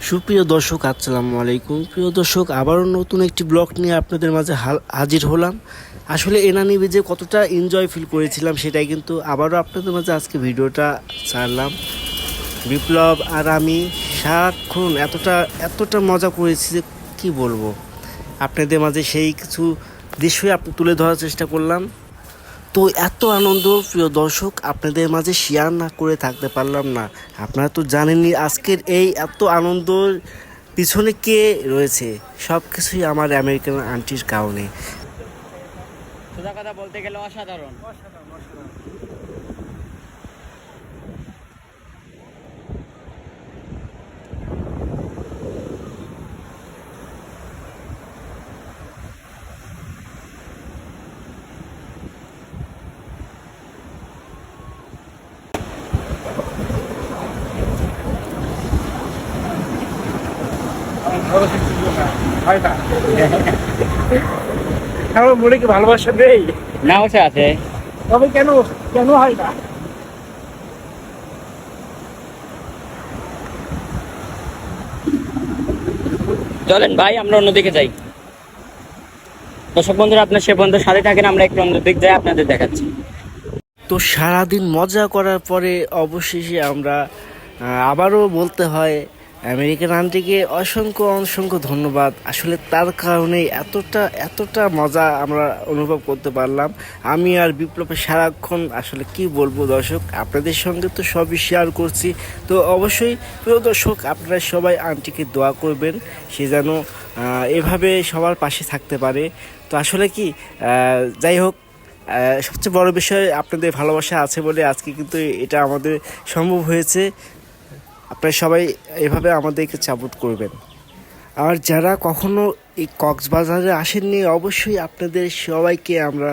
সুপ্রিয় দর্শক, আসসালামু আলাইকুম। প্রিয় দর্শক, আবারও নতুন একটি ব্লগ নিয়ে আপনাদের মাঝে হাজির হলাম। আসলে এনানি যে কতটা এনজয় ফিল করেছিলাম সেটাই কিন্তু আবারও আপনাদের মাঝে আজকে ভিডিওটা ছাড়লাম। বিপ্লব আর আমি সারাক্ষণ এতটা এতটা মজা করেছি যে কী বলবো, আপনাদের মাঝে সেই কিছু দৃশ্যই তুলে ধরার চেষ্টা করলাম। তো এত আনন্দ প্রিয় দর্শক আপনাদের মাঝে শেয়ার না করে থাকতে পারলাম না। আপনারা তো জানেনই আজকের এই এত আনন্দর পিছনে কে রয়েছে। সব কিছুই আমার আমেরিকান আন্টির কারণে। সোজা কথা বলতে গেলে অসাধারণ। আমার মনে কি ভালোবাসা নেই? না বসে আছে। তবে কেন কেন হয় না? চলেন ভাই, আমরা অন্যদিকে যাই। দর্শক বন্ধুরা, আপনার সে বন্ধুর সাথে থাকেন, আমরা একটু অন্যদিক যাই, আপনাদের দেখাচ্ছি। তো সারাদিন মজা করার পরে অবশেষে আমরা আবারও বলতে হয় আমেরিকান আন্টিকে অসংখ্য অসংখ্য ধন্যবাদ। আসলে তার কারণে এতটা মজা আমরা অনুভব করতে পারলাম। আমি আর বিপ্লবের সারাক্ষণ আসলে কি বলবো দর্শক, আপনাদের সঙ্গে তো সবই শেয়ার করছি। তো অবশ্যই প্রিয় দর্শক, আপনারা সবাই আন্টিকে দোয়া করবেন, সে যেন এভাবে সবার পাশে থাকতে পারে। তো আসলে কি যাই হোক, সবচেয়ে বড় বিষয় আপনাদের ভালোবাসা আছে বলে আজকে কিন্তু এটা আমাদের সম্ভব হয়েছে। আপনারা সবাই এভাবে আমাদেরকে সাপোর্ট করবেন। আর যারা কখনো এই কক্সবাজারে আসেননি, অবশ্যই আপনাদের সবাইকে আমরা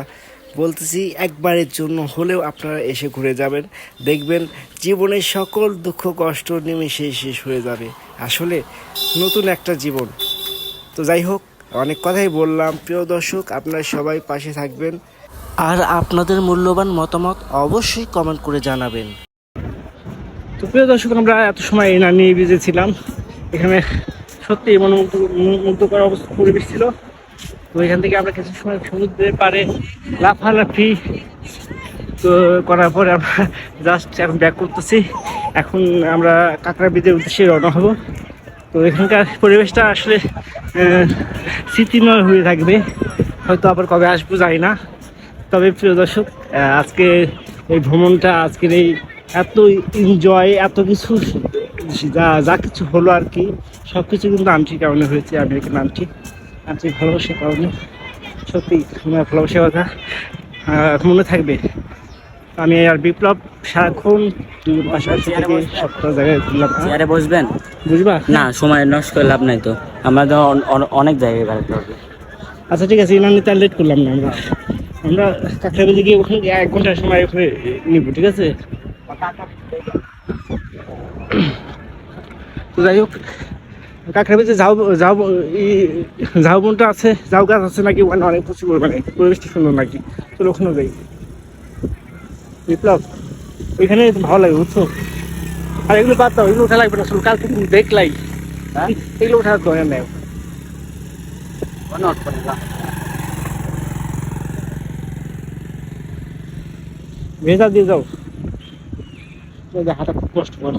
বলতেছি একবারের জন্য হলেও আপনারা এসে ঘুরে যাবেন। দেখবেন জীবনের সকল দুঃখ কষ্ট নিমেষে শেষ হয়ে যাবে। আসলে নতুন একটা জীবন। তো যাই হোক, অনেক কথাই বললাম। প্রিয় দর্শক, আপনারা সবাই পাশে থাকবেন আর আপনাদের মূল্যবান মতামত অবশ্যই কমেন্ট করে জানাবেন। তো প্রিয় দর্শক, আমরা এত সময় না নিয়ে ভিজেছিলাম। এখানে সত্যি মনোমুগ্ধকর অবস্থা পরিবেশ ছিল। তো এখান থেকে আমরা কিছু সময় সমুদ্রের পাড়ে লাফালাফি তো করার পরে আমরা জাস্ট এখন ব্যাক করতেছি। এখন আমরা কাঁকড়া ব্রিজের উদ্দেশ্যে রওনা হব। তো এখানকার পরিবেশটা আসলে স্মৃতিময় হয়ে থাকবে। হয়তো আবার কবে আসবো জানি না। তবে প্রিয় দর্শক, আজকে এই ভ্রমণটা, আজকের এই এত এনজয়, এত কিছু যা কিছু হলো আর কি, সব কিছু কিন্তু আন্টির কারণে হয়েছে। আমেরিকান আন্টির ভালোবাসার কারণে। সত্যি আমার ভালোবাসার কথা মনে থাকবে। আমি আর বিপ্লব সারাক্ষণ পাশাপাশি থেকে সবটা জায়গায় ঘুরলাম। চেয়ারে বসবেন? বুঝবা না, সময় নষ্ট করে লাভ নাই তো, আমরা তো অনেক জায়গায় বেড়াতে হবে। আচ্ছা ঠিক আছে, ইনানি তার লেট করলাম না। আমরা কাঁকড়া বেজে গিয়ে ওখানে 1 ঘন্টার সময় ওখানে নিব, ঠিক আছে? তো যাই হোক, কাঁকড়া বেজে ঝাউবনটা আছে, ঝাউ গাছ আছে নাকি ওখানে অনেক প্রচুর পরিমাণে, পরিবেশটা সুন্দর নাকি। চলো ওখানে যাই। বিপ্লব, ওইখানে ভালো লাগে বুঝছো। আর এগুলো বাদ দাও, এগুলো উঠা লাগবে না। চলো কালকে তুমি দেখলাই, এগুলো উঠার দরকার নেই। ভেজা দিয়ে যাও, হাঁটা খুব কষ্টকর।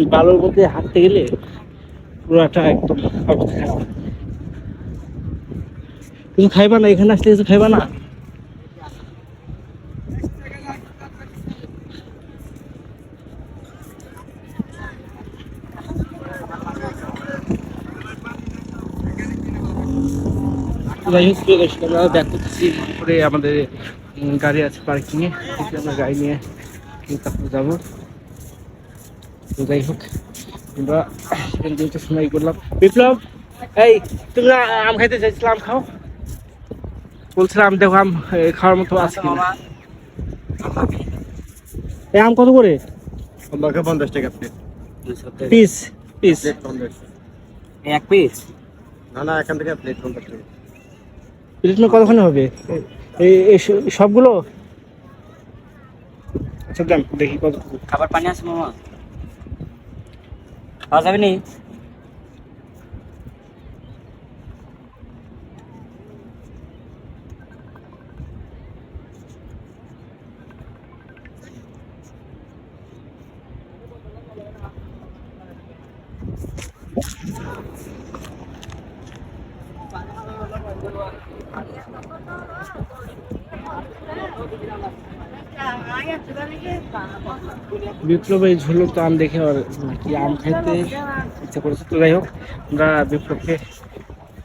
এই বালুর মধ্যে হাঁটতে গেলে পুরোটা একদম অবস্থা খারাপ। কিছু খাইবা না? এখানে আসলে কিছু খাইবা না? যাই হোক, আমরা ব্যাক করতেছি করে আমাদের গাড়ি আছে পার্কিংয়ে, আমরা গাড়ি নিয়ে তারপরে যাবো। তো যাই হোক, আমরা সেখান থেকে একটু সময় করলাম। বিপ্লব, এই তুমি আম খাইতে চাইছিলাম, আম খাও বলছিলাম। দেখো আম খাওয়ার মতো আছে কিনা। এই আম কত করে? 50 টাকা পিস পিস এক পিস? না, এখান থেকে প্লেট 50 টাকা। প্লেট কতখানি হবে এই সবগুলো? আচ্ছা দেন দেখি কত। খাবার পানি আছে মামা? খাওয়া যাবে নি? বিপ্লব এই ঝুলন্ত আম দেখে আর কি আম খেতে ইচ্ছা করেছে। তো যাই হোক, আমরা বিপ্লবকে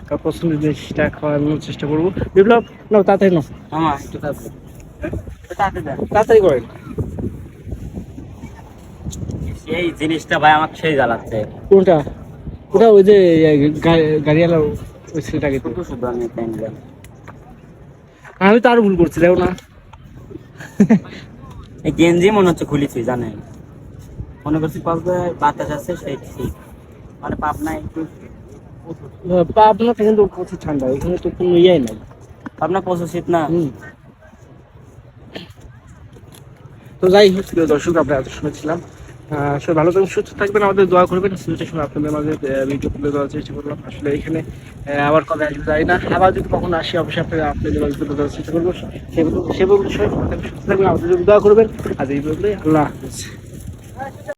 তার পছন্দের জিনিসটা খাওয়ানোর চেষ্টা করবো। বিপ্লব নাও, তাড়াতাড়ি নাও, মামা একটু তাড়াতাড়ি, একটু তাড়াতাড়ি দেন। তাড়াতাড়ি করেন। এই জিনিসটা ভাই আমাকে সেই জ্বালাচ্ছে। কোনটা? ওটা ওই যে গাড়িওয়ালা ওই ছেলেটাকে তো। শুধু শুধু আমি টাইম দেন। আমি তো আরো ভুল করছি, দেখো না। এই গেঞ্জি মনে হচ্ছে খুলেছি জানেন, মনে করছি পাবে বাতাস আছে সেই ঠিক, মানে পাবনা একটু পাবনা কিন্তু প্রচুর ঠান্ডা, এখানে তো কোনো ইয়ে নাই। পাবনা প্রচুর শীত না। তো যাই হোক, প্রিয় দর্শক, আমরা এত শুনেছিলাম। সবাই ভালো থাকবেন, সুস্থ থাকবেন, আমাদের দোয়া করবেন। শুনতে শুনে আপনাদের মাঝে ভিডিও তুলে দেওয়ার চেষ্টা করলাম। আসলে এখানে আবার কবে আসবে জানি না, আবার যদি কখনো আসি অবশ্যই আপনাদের মাঝে তুলে দেওয়ার চেষ্টা করবো। সে বলতে সবাই ভালো থাকবেন, সুস্থ থাকবেন, আমাদের জন্য দোয়া করবেন। আজ এই বলতে আল্লাহ হাফেজ।